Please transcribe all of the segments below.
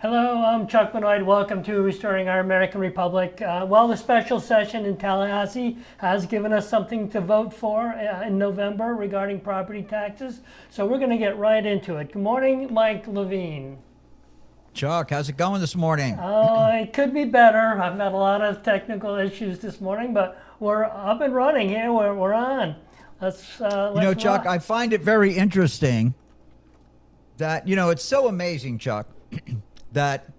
Hello, I'm Chuck Benoit. Welcome to Restoring Our American Republic. The special session in Tallahassee has given us something to vote for in November regarding property taxes. So we're going to get right into it. Good morning, Mike Levine. Chuck, how's it going this morning? It could be better. I've had a lot of technical issues this morning, but we're up and running here. We're on. Let's Chuck, I find it very interesting that, it's so amazing, Chuck, that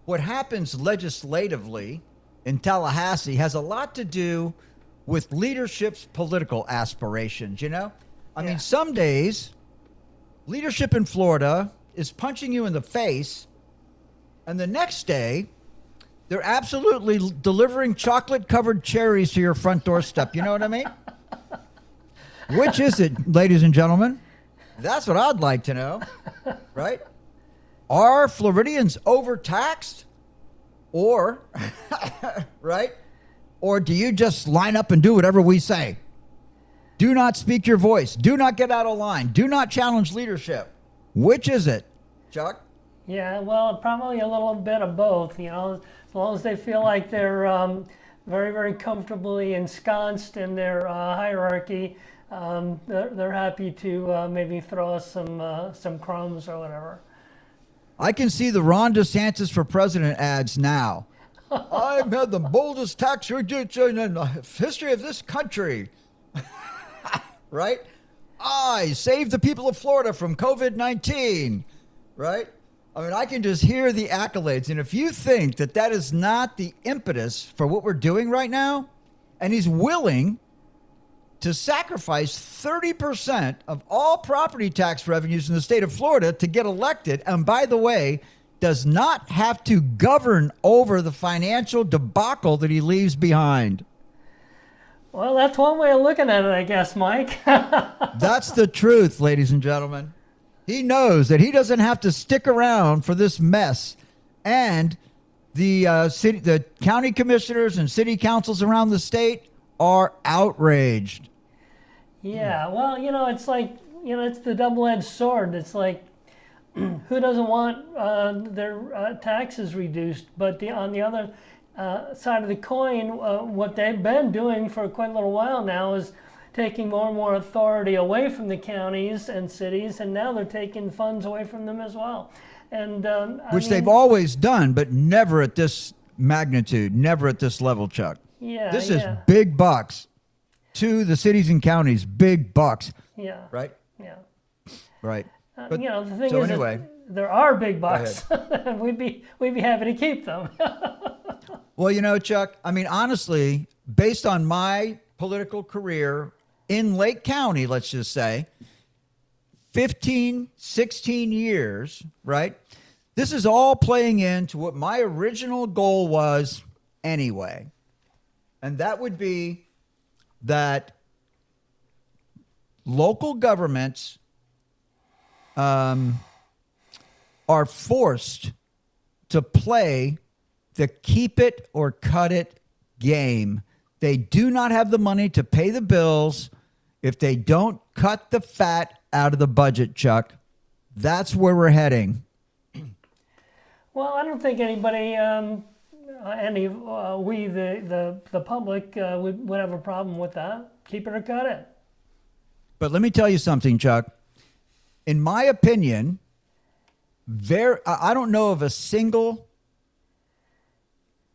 what happens legislatively in Tallahassee has a lot to do with leadership's political aspirations, I mean, some days leadership in Florida is punching you in the face, and the next day they're absolutely delivering chocolate-covered cherries to your front doorstep. You know what I mean? Which is it, ladies and gentlemen? That's what I'd like to know, right? Are Floridians overtaxed? Or, right? Or do you just line up and do whatever we say? Do not speak your voice. Do not get out of line. Do not challenge leadership. Which is it, Chuck? Yeah, well, probably a little bit of both, as long as they feel like they're very, very comfortably ensconced in their hierarchy, they're happy to maybe throw us some crumbs or whatever. I can see the Ron DeSantis for president ads now. I've had the boldest tax reduction in the history of this country. Right? I saved the people of Florida from COVID-19. Right? I mean, I can just hear the accolades. And if you think that that is not the impetus for what we're doing right now, and he's willing to sacrifice 30% of all property tax revenues in the state of Florida to get elected, and by the way, does not have to govern over the financial debacle that he leaves behind. Well, that's one way of looking at it, I guess, Mike. That's the truth, ladies and gentlemen. He knows that he doesn't have to stick around for this mess. And the county commissioners and city councils around the state are outraged. Yeah, well, it's like, it's the double-edged sword. It's like, who doesn't want their taxes reduced? But on the other side of the coin, what they've been doing for quite a little while now is taking more and more authority away from the counties and cities, and now they're taking funds away from them as well. And Which they've always done, but never at this magnitude, never at this level, Chuck. Yeah, this is big bucks to the cities and counties, big bucks. Yeah. Right? Yeah. Right. The thing is that there are big bucks, and we'd be happy to keep them. Well, Chuck, I mean, honestly, based on my political career in Lake County, let's just say, 15, 16 years, right? This is all playing into what my original goal was anyway. And that would be that local governments are forced to play the keep it or cut it game. They do not have the money to pay the bills if they don't cut the fat out of the budget, Chuck. That's where we're heading. Well, I don't think anybody... we, the public, would have a problem with that. Keep it or cut it. But let me tell you something, Chuck. In my opinion, I don't know of a single...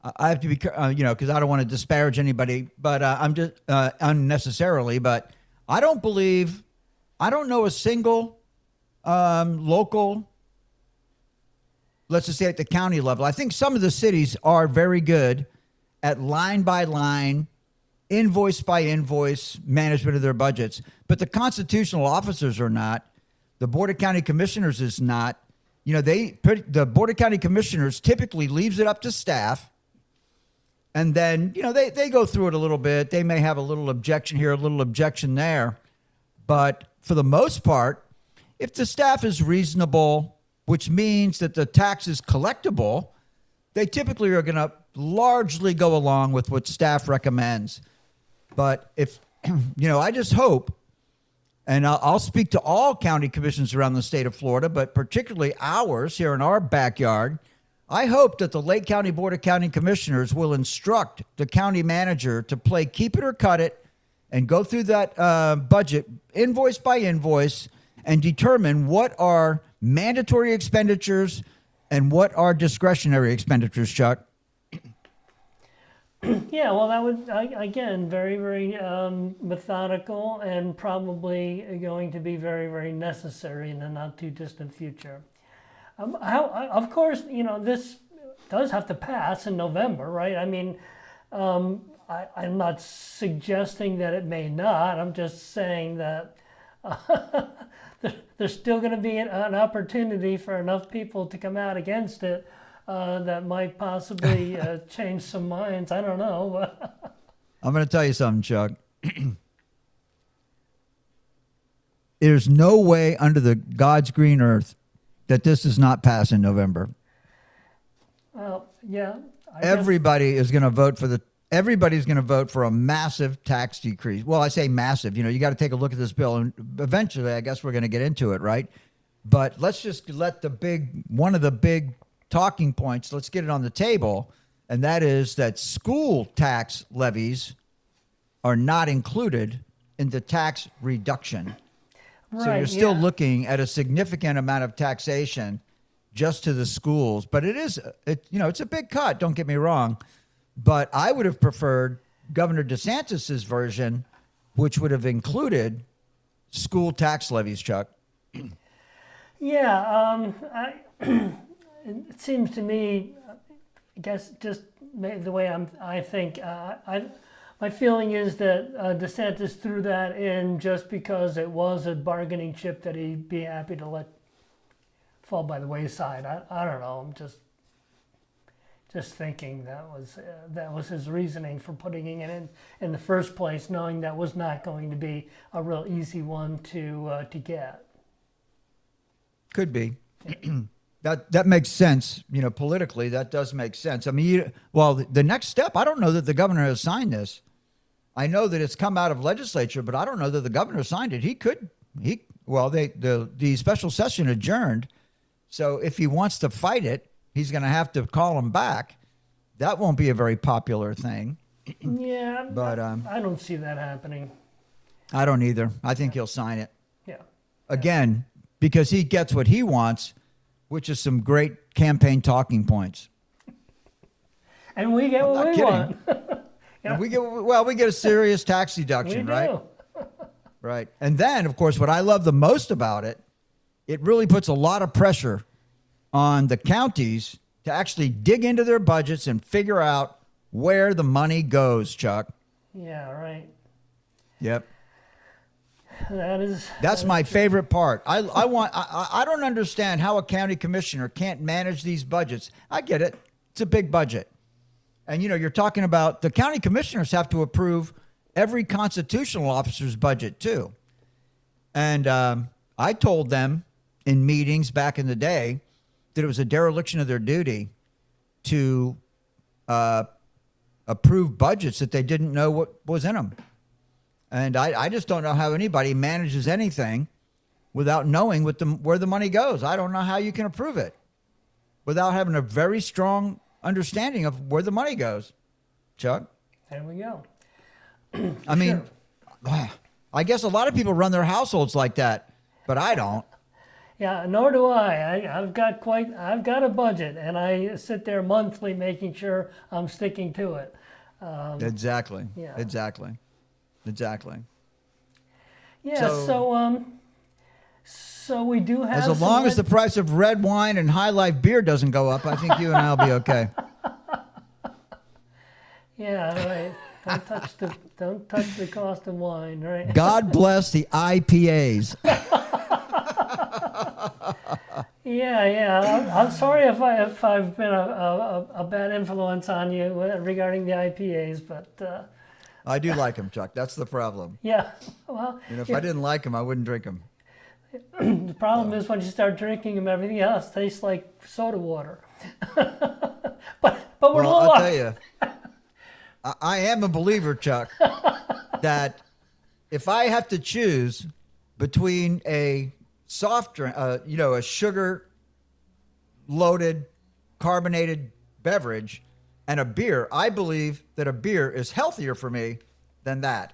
I have to be, because I don't want to disparage anybody, but I'm just unnecessarily. But I don't know a single local, let's just say at the county level. I think some of the cities are very good at line by line, invoice by invoice management of their budgets. But the constitutional officers are not. The Board of County Commissioners is not. The Board of County Commissioners typically leaves it up to staff. And then, they go through it a little bit. They may have a little objection here, a little objection there. But for the most part, if the staff is reasonable, which means that the tax is collectible, they typically are going to largely go along with what staff recommends. But if, I just hope, and I'll speak to all county commissions around the state of Florida, but particularly ours here in our backyard, I hope that the Lake County Board of County Commissioners will instruct the county manager to play keep it or cut it and go through that budget invoice by invoice and determine what are mandatory expenditures and what are discretionary expenditures, Chuck. Yeah, well, that would, again, very, very methodical and probably going to be very, very necessary in the not too distant future. Of course, this does have to pass in November, right? I mean, I'm not suggesting that it may not. I'm just saying that there's still going to be an opportunity for enough people to come out against it that might possibly change some minds. I don't know. I'm going to tell you something, Chuck. There's no way under the God's green earth that this does not pass in November. Well, yeah. Everybody is going to vote for everybody's going to vote for a massive tax decrease. Well, I say massive. You got to take a look at this bill, and eventually, I guess we're going to get into it, right? But let's just let one of the big talking points, let's get it on the table, and that is that school tax levies are not included in the tax reduction. Right, so you're still looking at a significant amount of taxation just to the schools. But it's a big cut, don't get me wrong. But I would have preferred Governor DeSantis's version, which would have included school tax levies, Chuck. Yeah, it seems to me, I guess just the way I think, my feeling is that DeSantis threw that in just because it was a bargaining chip that he'd be happy to let fall by the wayside. I don't know. I'm just thinking that was his reasoning for putting it in the first place, knowing that was not going to be a real easy one to get. Could be. That makes sense, politically. That does make sense. I mean, the next step, I don't know that the governor has signed this. I know that it's come out of legislature, but I don't know that the governor signed it. The special session adjourned. So if he wants to fight it, he's going to have to call him back. That won't be a very popular thing. Yeah, but I don't see that happening. I don't either. I think he'll sign it. Yeah. Again, because he gets what he wants, which is some great campaign talking points. And we get what we want. And we get a serious tax deduction, right? Right. And then, of course, what I love the most about it, it really puts a lot of pressure on the counties to actually dig into their budgets and figure out where the money goes, Chuck. Yeah, right. Yep. That's my favorite part. I don't understand how a county commissioner can't manage these budgets. I get it. It's a big budget. And, you're talking about the county commissioners have to approve every constitutional officer's budget, too. And I told them in meetings back in the day that it was a dereliction of their duty to approve budgets that they didn't know what was in them. And I just don't know how anybody manages anything without knowing where the money goes. I don't know how you can approve it without having a very strong understanding of where the money goes. Chuck? There we go. I mean, I guess a lot of people run their households like that, but I don't. Yeah, nor do I. I've got a budget, and I sit there monthly making sure I'm sticking to it. Exactly. Yeah. Exactly. Yeah. So we do have. As long as the price of red wine and High Life beer doesn't go up, I think you and I'll be okay. Yeah, right. Don't touch the cost of wine, right? God bless the IPAs. Yeah. I'm sorry if I've been a bad influence on you regarding the IPAs, but. I do like them, Chuck. That's the problem. Yeah. Well. If I didn't like them, I wouldn't drink them. The problem is when you start drinking them, everything else tastes like soda water. but we're I'll tell you, I am a believer, Chuck, that if I have to choose between a soft drink, a sugar-loaded carbonated beverage and a beer, I believe that a beer is healthier for me than that.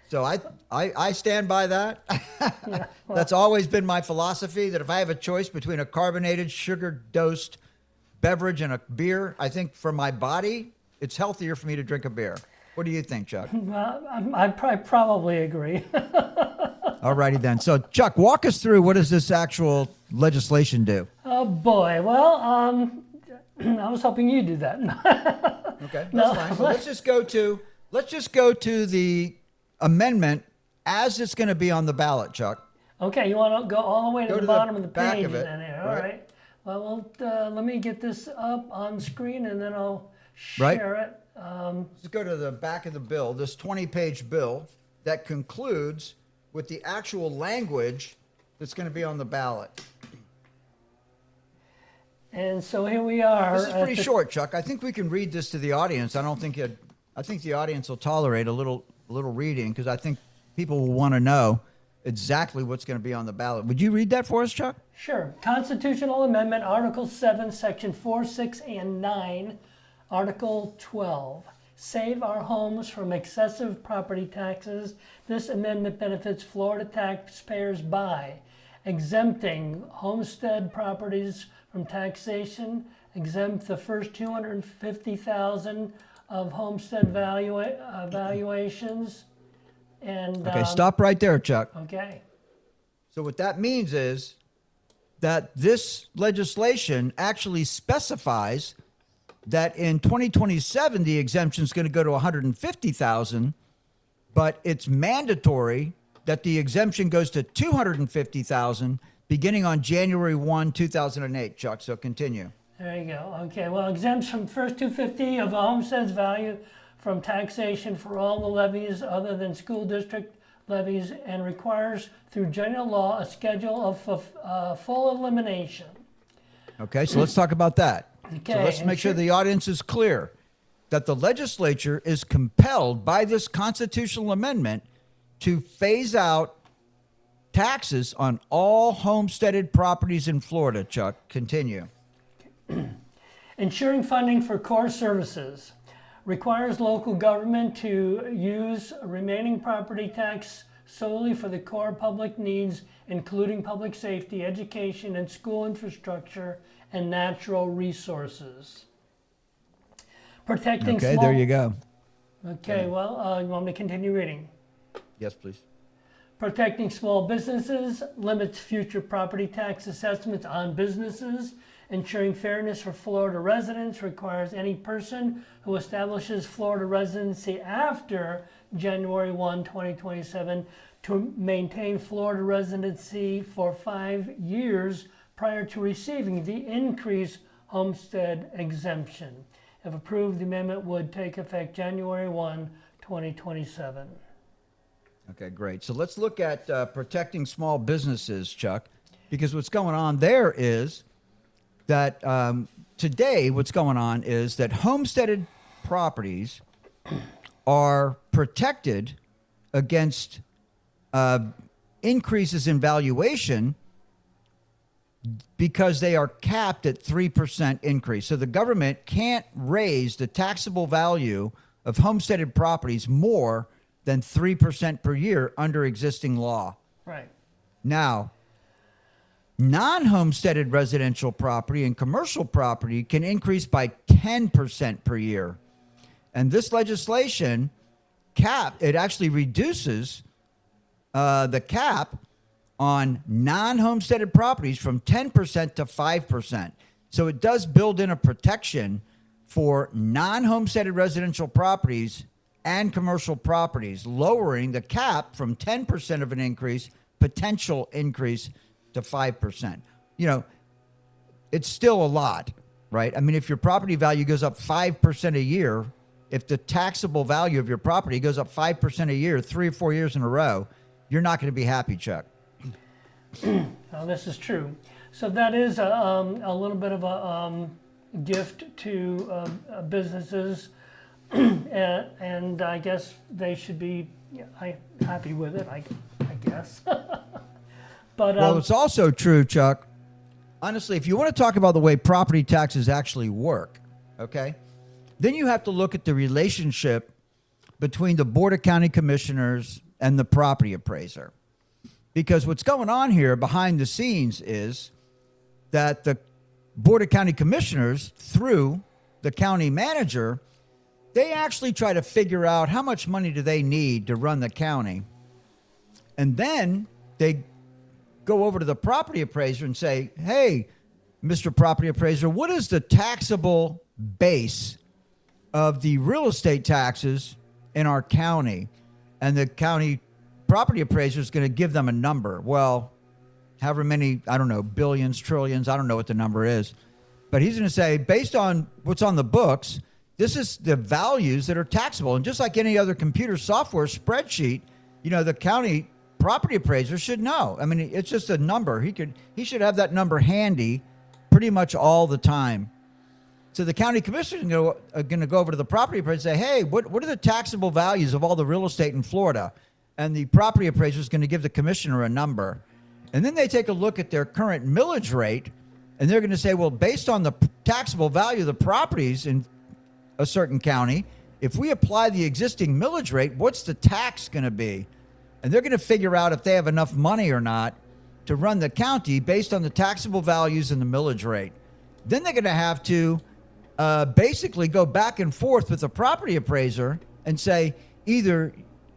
So I stand by that. Yeah, well, That's always been my philosophy, that if I have a choice between a carbonated, sugar-dosed beverage and a beer, I think for my body, it's healthier for me to drink a beer. What do you think, Chuck? I probably agree. All righty then. So, Chuck, walk us through, what does this actual legislation do? Oh boy. Well, I was hoping you'd do that. Okay, that's No. fine. So let's just go to the amendment as it's going to be on the ballot, Chuck. Okay, you want to go all the way to Go the to the bottom of the back page of it, then here. All right. right. Well, let me get this up on screen and then I'll Right. share it. Let's go to the back of the bill, this 20-page bill that concludes with the actual language that's going to be on the ballot. And so here we are. This is pretty short, Chuck. I think we can read this to the audience. I think the audience will tolerate a little reading, because I think people will want to know exactly what's going to be on the ballot. Would you read that for us, Chuck? Sure. Constitutional Amendment, Article 7, Section 4, 6, and 9, Article 12. Save our homes from excessive property taxes. This amendment benefits Florida taxpayers by exempting homestead properties from taxation, exempt the first $250,000 of homestead valuations, and Okay, stop right there, Chuck. Okay. So what that means is that this legislation actually specifies that in 2027 the exemption is going to go to 150,000, but it's mandatory that the exemption goes to 250,000 beginning on January 1, 2008. Chuck, so continue. There you go. Okay. Well, exempts from first 250 of a homestead's value from taxation for all the levies other than school district levies, and requires through general law a schedule of full elimination. Okay, so let's talk about that. Okay, So let's and make sure sure- the audience is clear that the legislature is compelled by this constitutional amendment to phase out taxes on all homesteaded properties in Florida. Chuck, continue. Ensuring funding for core services requires local government to use remaining property tax solely for the core public needs, including public safety, education, and school infrastructure, and natural resources. Protecting Okay, small... there you go. Okay, well, you want me to continue reading? Yes, please. Protecting small businesses limits future property tax assessments on businesses. Ensuring fairness for Florida residents requires any person who establishes Florida residency after January 1, 2027 to maintain Florida residency for 5 years prior to receiving the increased homestead exemption. If approved, the amendment would take effect January 1, 2027. Okay, great. So let's look at protecting small businesses, Chuck, because what's going on there is that today what's going on is that homesteaded properties are protected against increases in valuation because they are capped at 3% increase. So the government can't raise the taxable value of homesteaded properties more than 3% per year under existing law. Right. Now, non-homesteaded residential property and commercial property can increase by 10% per year. And this legislation it actually reduces the cap on non-homesteaded properties from 10% to 5%. So it does build in a protection for non-homesteaded residential properties and commercial properties, lowering the cap from 10% of an increase, potential increase, to 5%. You know, it's still a lot, right? I mean, if your property value goes up 5% a year, if the taxable value of your property goes up 5% a year, 3 or 4 years in a row, you're not going to be happy, Chuck. Well, this is true. So that is a little bit of a gift to businesses, and I guess they should be happy with it, I guess. But Well, it's also true, Chuck. honestly, if you want to talk about the way property taxes actually work, okay, then you have to look at the relationship between the Board of County Commissioners and the property appraiser. Because what's going on here behind the scenes is that the Board of County Commissioners, through the county manager, they actually try to figure out how much money do they need to run the county. And then they go over to the property appraiser and say, hey, Mr. Property Appraiser, what is the taxable base of the real estate taxes in our county? And the county property appraiser is going to give them a number. Well, however many, I don't know, billions, trillions, I don't know what the number is. But he's going to say, based on what's on the books, this is the values that are taxable. And just like any other computer software spreadsheet, you know, the county property appraiser should know. I mean, it's just a number. He should have that number handy pretty much all the time. So the county commissioner are going to go over to the property appraiser and say, hey, what are the taxable values of all the real estate in Florida? And the property appraiser is going to give the commissioner a number. And then they take a look at their current millage rate, and they're going to say, well, based on the taxable value of the properties in a certain county, if we apply the existing millage rate, what's the tax going to be? And they're going to figure out if they have enough money or not to run the county based on the taxable values and the millage rate. Then they're going to have to basically go back and forth with the property appraiser and say, either,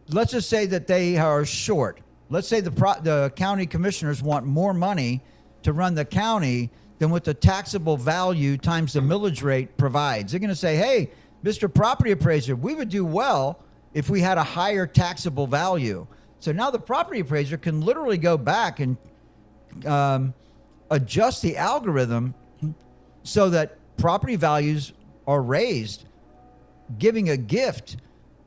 let's just say that they are short. Let's say the county commissioners want more money to run the county than what the taxable value times the millage rate provides. They're going to say, hey, Mr. Property Appraiser, we would do well if we had a higher taxable value. So now the property appraiser can literally go back and adjust the algorithm so that property values are raised, giving a gift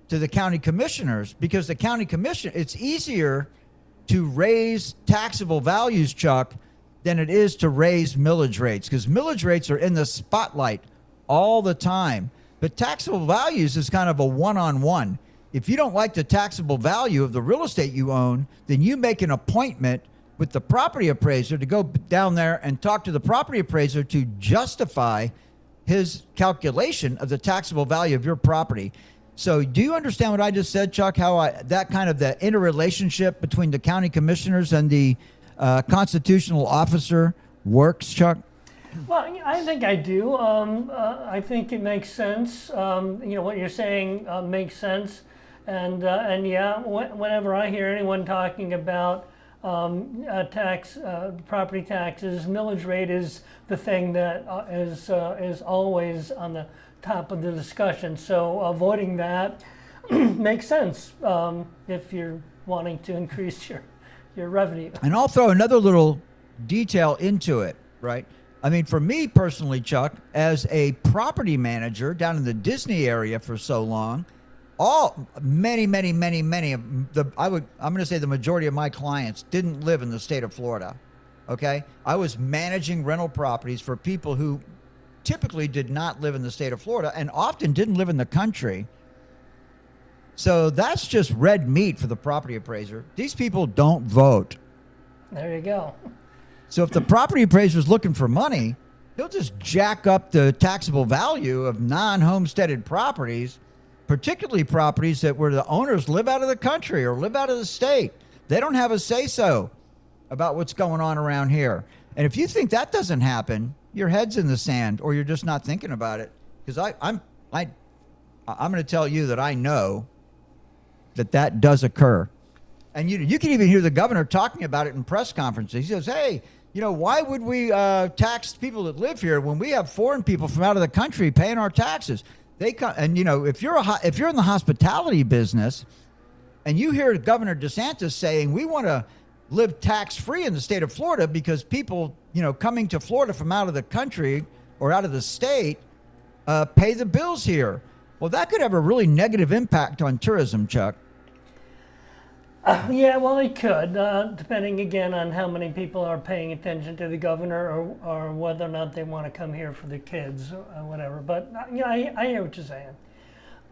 to the county commissioners, because the county commission, it's easier to raise taxable values, Chuck, than it is to raise millage rates, because millage rates are in the spotlight all the time. But taxable values is kind of a one-on-one. If you don't like the taxable value of the real estate you own, then you make an appointment with the property appraiser to go down there and talk to the property appraiser to justify his calculation of the taxable value of your property. So do you understand what I just said, Chuck, how that kind of the interrelationship between the county commissioners and the constitutional officer works, Chuck? Well, I think I do. I think it makes sense. What you're saying makes sense. And yeah, whenever I hear anyone talking about property taxes, millage rate is the thing that is always on the top of the discussion. So avoiding that makes sense if you're wanting to increase your revenue. And I'll throw another little detail into it, right? I mean, for me personally, Chuck, as a property manager down in the Disney area for so long, many of I'm going to say the majority of my clients didn't live in the state of Florida. Okay, I was managing rental properties for people who typically did not live in the state of Florida and often didn't live in the country. So that's just red meat for the property appraiser. These people don't vote. There you go. So if the property appraiser is looking for money, he'll just jack up the taxable value of non-homesteaded properties, particularly properties that where the owners live out of the country or live out of the state. They don't have a say-so about what's going on around here. And if you think that doesn't happen, your head's in the sand, or you're just not thinking about it. Because I'm going to tell you that I know that does occur. And you can even hear the governor talking about it in press conferences. He says, hey, why would we tax people that live here when we have foreign people from out of the country paying our taxes? They come, and if you're in the hospitality business and you hear Governor DeSantis saying we want to live tax-free in the state of Florida because people, coming to Florida from out of the country or out of the state pay the bills here. Well, that could have a really negative impact on tourism, Chuck. Yeah, well, it could, depending again on how many people are paying attention to the governor or whether or not they want to come here for their kids or whatever. But I hear what you're saying.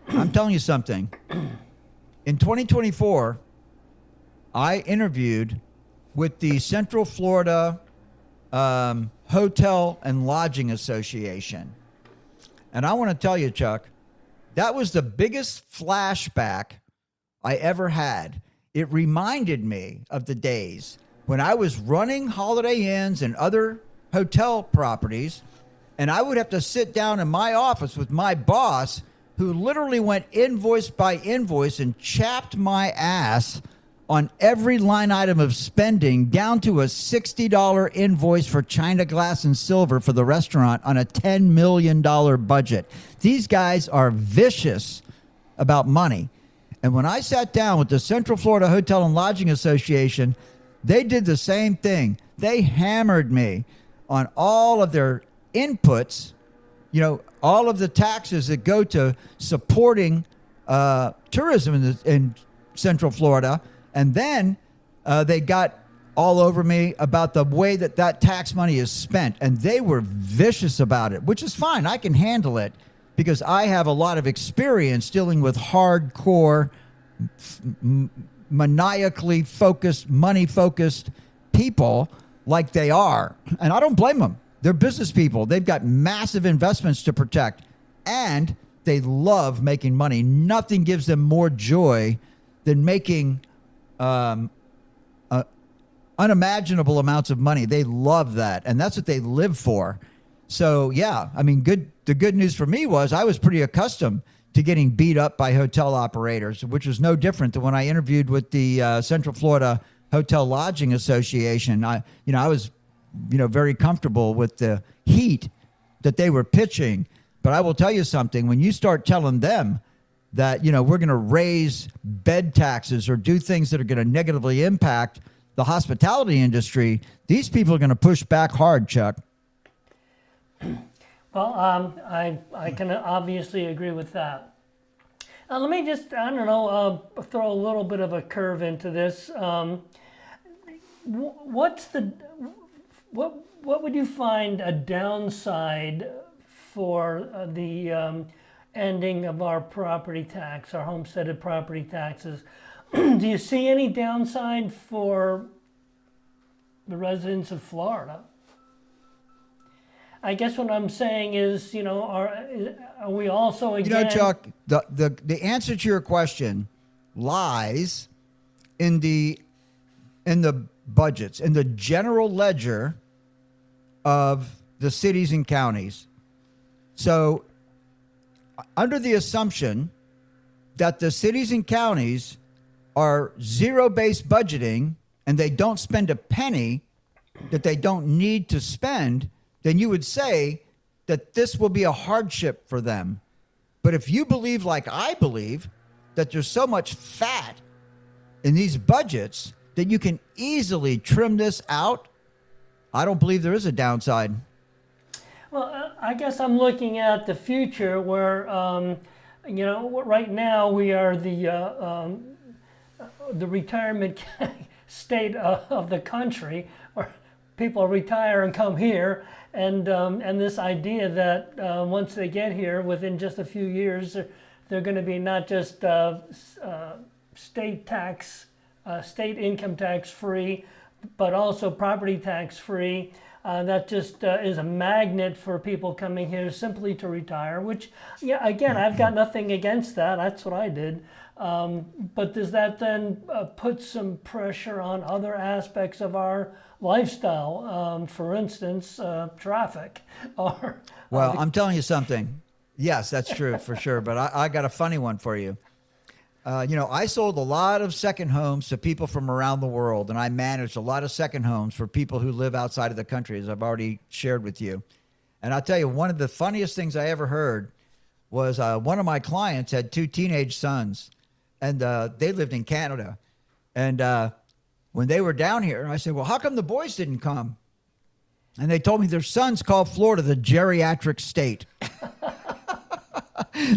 I'm telling you something. In 2024, I interviewed with the Central Florida Hotel and Lodging Association. And I want to tell you, Chuck, that was the biggest flashback I ever had. It reminded me of the days when I was running Holiday Inns and other hotel properties, and I would have to sit down in my office with my boss, who literally went invoice by invoice and chapped my ass on every line item of spending, down to a $60 invoice for china, glass, and silver for the restaurant on a $10 million budget. These guys are vicious about money. And when I sat down with the Central Florida Hotel and Lodging Association, they did the same thing. They hammered me on all of their inputs, all of the taxes that go to supporting tourism in Central Florida. And then they got all over me about the way that tax money is spent. And they were vicious about it, which is fine. I can handle it because I have a lot of experience dealing with hardcore, maniacally focused, money-focused people like they are. And I don't blame them. They're business people. They've got massive investments to protect. And they love making money. Nothing gives them more joy than making unimaginable amounts of money. They love that, and that's what they live for. So yeah, I mean, the good news for me was I was pretty accustomed to getting beat up by hotel operators, which was no different than when I interviewed with the Central Florida Hotel Lodging Association. I was very comfortable with the heat that they were pitching. But I will tell you something: when you start telling them that, we're going to raise bed taxes or do things that are going to negatively impact the hospitality industry, these people are going to push back hard, Chuck. Well, I can obviously agree with that. Let me just, throw a little bit of a curve into this. What would you find a downside for the ending of our property tax, our homesteaded property taxes? Do you see any downside for the residents of Florida? I guess what I'm saying is, are we also again? Chuck, the answer to your question lies in the budgets, in the general ledger of the cities and counties. So, under the assumption that the cities and counties are zero-based budgeting and they don't spend a penny that they don't need to spend, then you would say that this will be a hardship for them. But if you believe, like I believe, that there's so much fat in these budgets that you can easily trim this out, I don't believe there is a downside. Well, I guess I'm looking at the future where, right now we are the retirement state of the country, where people retire and come here, and this idea that once they get here, within just a few years, they're going to be not just state income tax free, but also property tax free. That just is a magnet for people coming here simply to retire, which, yeah, again, I've got nothing against that. That's what I did. But does that then put some pressure on other aspects of our lifestyle? For instance, traffic or... Well, I'm telling you something. Yes, that's true for sure. But I got a funny one for you. I sold a lot of second homes to people from around the world, and I managed a lot of second homes for people who live outside of the country, as I've already shared with you. And I'll tell you, one of the funniest things I ever heard was one of my clients had 2 teenage sons, and they lived in Canada. And when they were down here, I said, well, how come the boys didn't come? And they told me their sons called Florida the geriatric state.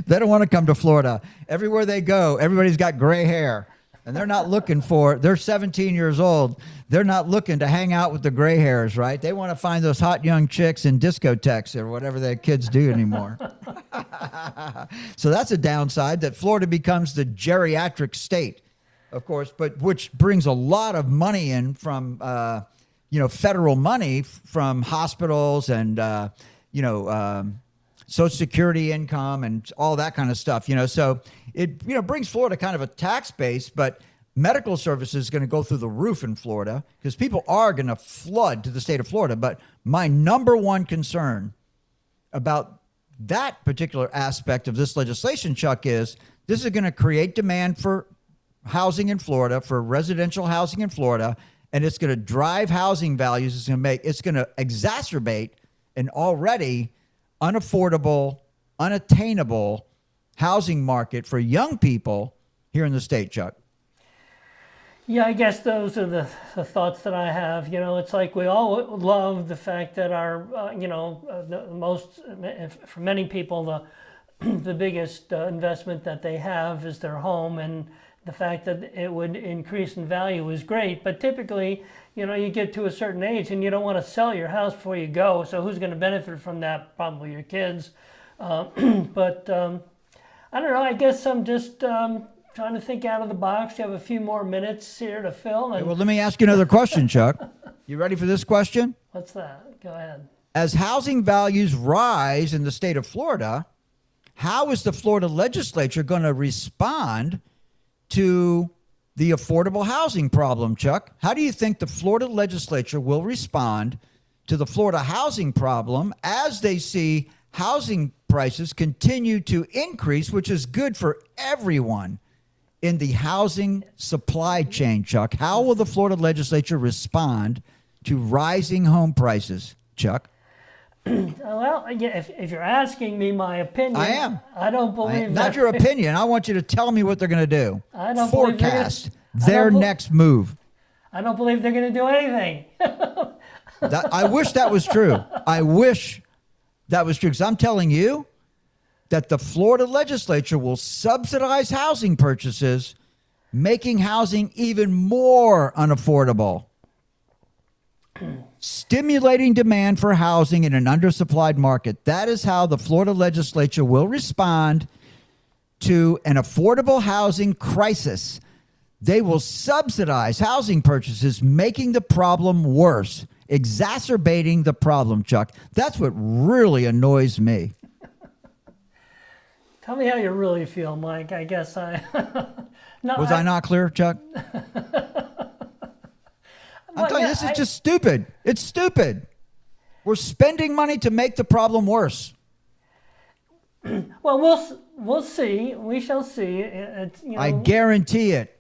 They don't want to come to Florida. Everywhere they go, everybody's got gray hair. And they're not looking they're 17 years old. They're not looking to hang out with the gray hairs, right? They want to find those hot young chicks in discotheques or whatever their kids do anymore. So that's a downside, that Florida becomes the geriatric state, of course, but which brings a lot of money in from, federal money from hospitals and, Social Security income and all that kind of stuff, So it, brings Florida kind of a tax base, but medical services is going to go through the roof in Florida because people are going to flood to the state of Florida. But my number one concern about that particular aspect of this legislation, Chuck, is this is going to create demand for housing in Florida, for residential housing in Florida, and it's going to drive housing values. It's going to exacerbate an already unaffordable, unattainable housing market for young people here in the state, Chuck. Yeah, I guess those are the thoughts that I have. It's like we all love the fact that our, the most, for many people, the biggest investment that they have is their home, and the fact that it would increase in value is great. But typically, you get to a certain age and you don't want to sell your house before you go. So who's going to benefit from that? Probably your kids. But I don't know. I guess I'm just trying to think out of the box. You have a few more minutes here to fill. And well, let me ask you another question, Chuck. You ready for this question? What's that? Go ahead. As housing values rise in the state of Florida, how is the Florida Legislature going to respond to the affordable housing problem, Chuck? How do you think the Florida Legislature will respond to the Florida housing problem as they see housing prices continue to increase, which is good for everyone in the housing supply chain, Chuck? How will the Florida Legislature respond to rising home prices, Chuck? Well, yeah, if you're asking me my opinion, I am. I don't believe Not that. your opinion. I want you to tell me what they're going to do. I don't believe they're Forecast gonna- their next move. I don't believe they're going to do anything. I wish that was true. I wish that was true, because I'm telling you that the Florida Legislature will subsidize housing purchases, making housing even more unaffordable, stimulating demand for housing in an undersupplied market. That is how the Florida Legislature will respond to an affordable housing crisis. They will subsidize housing purchases, making the problem worse, exacerbating the problem, Chuck. That's what really annoys me. Tell me how you really feel, Mike. I guess I... No, Was I not clear, Chuck? I'm telling you, this is just stupid. It's stupid. We're spending money to make the problem worse. Well, we'll see. We shall see. I guarantee it.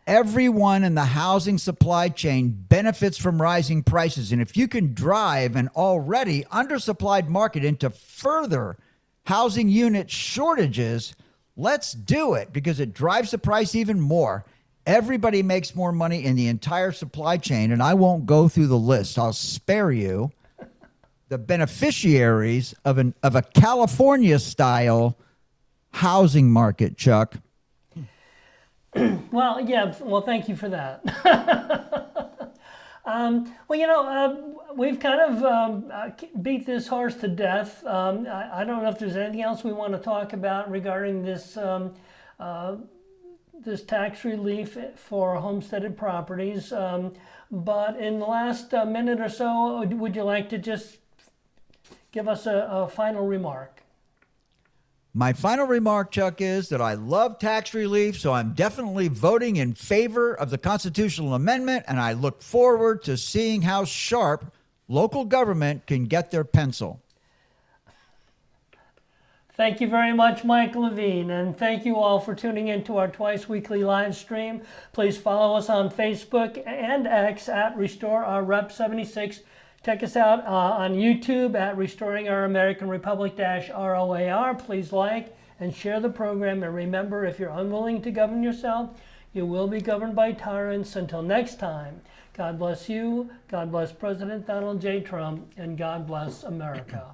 Everyone in the housing supply chain benefits from rising prices. And if you can drive an already undersupplied market into further housing unit shortages, let's do it, because it drives the price even more. Everybody makes more money in the entire supply chain, and I won't go through the list. I'll spare you the beneficiaries of a California-style housing market, Chuck. Well, yeah. Well, thank you for that. We've kind of beat this horse to death. I don't know if there's anything else we want to talk about regarding this this tax relief for homesteaded properties. But in the last minute or so, would you like to just give us a final remark? My final remark, Chuck, is that I love tax relief, so I'm definitely voting in favor of the constitutional amendment, and I look forward to seeing how sharp local government can get their pencil. Thank you very much, Mike Levine, and thank you all for tuning in to our twice weekly live stream. Please follow us on Facebook and X at Restore Our Rep 76. Check us out on YouTube at Restoring Our American Republic -ROAR. Please like and share the program. And remember, if you're unwilling to govern yourself, you will be governed by tyrants. Until next time, God bless you, God bless President Donald J. Trump, and God bless America.